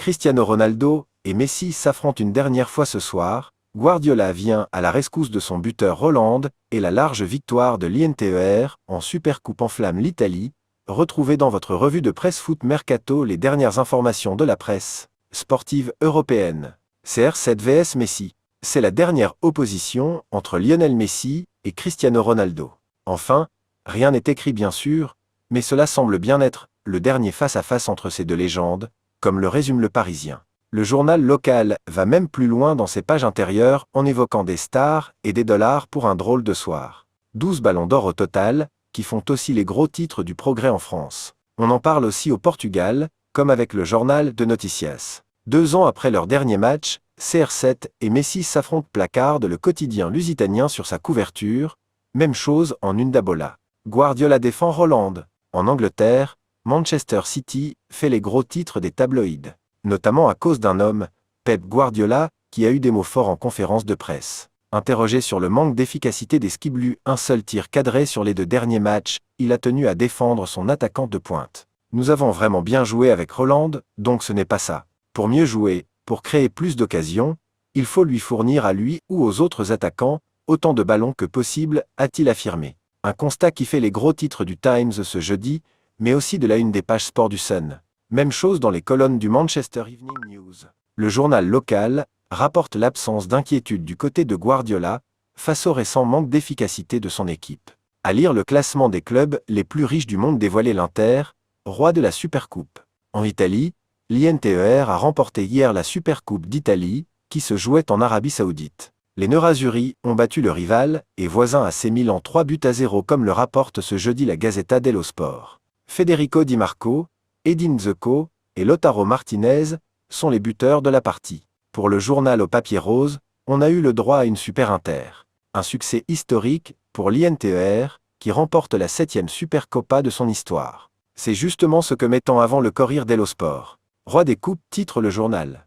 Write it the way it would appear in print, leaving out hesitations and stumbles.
Cristiano Ronaldo et Messi s'affrontent une dernière fois ce soir. Guardiola vient à la rescousse de son buteur Roland et la large victoire de l'Inter en Supercoupe enflamme l'Italie. Retrouvez dans votre revue de presse Foot Mercato les dernières informations de la presse sportive européenne. CR7 vs Messi. C'est la dernière opposition entre Lionel Messi et Cristiano Ronaldo. Enfin, rien n'est écrit bien sûr, mais cela semble bien être le dernier face-à-face entre ces deux légendes, comme le résume le Parisien. Le journal local va même plus loin dans ses pages intérieures en évoquant des stars et des dollars pour un drôle de soir. 12 ballons d'or au total, qui font aussi les gros titres du progrès en France. On en parle aussi au Portugal, comme avec le journal de Noticias. 2 ans après leur dernier match, CR7 et Messi s'affrontent placarde le quotidien lusitanien sur sa couverture, même chose en Undabola. Guardiola défend Roland. En Angleterre, Manchester City fait les gros titres des tabloïds, notamment à cause d'un homme, Pep Guardiola, qui a eu des mots forts en conférence de presse. Interrogé sur le manque d'efficacité des Skiblus, un seul tir cadré sur les 2 derniers matchs, il a tenu à défendre son attaquant de pointe. Nous avons vraiment bien joué avec Roland, donc ce n'est pas ça. Pour mieux jouer, pour créer plus d'occasions, il faut lui fournir à lui ou aux autres attaquants autant de ballons que possible, a-t-il affirmé. Un constat qui fait les gros titres du Times ce jeudi, mais aussi de la une des pages sport du Sun. Même chose dans les colonnes du Manchester Evening News. Le journal local rapporte l'absence d'inquiétude du côté de Guardiola face au récent manque d'efficacité de son équipe. À lire le classement des clubs les plus riches du monde dévoilé l'Inter, roi de la Supercoupe. En Italie, l'Inter a remporté hier la Supercoupe d'Italie, qui se jouait en Arabie Saoudite. Les Nerazzurri ont battu le rival et voisin AC Milan 3-0 comme le rapporte ce jeudi la Gazzetta dello Sport. Federico Di Marco, Edin Dzeko et Lautaro Martinez sont les buteurs de la partie. Pour le journal au papier rose, on a eu le droit à une Super Inter. Un succès historique pour l'Inter, qui remporte la 7e Supercoppa de son histoire. C'est justement ce que met en avant le Corriere dello Sport. Roi des coupes titre le journal.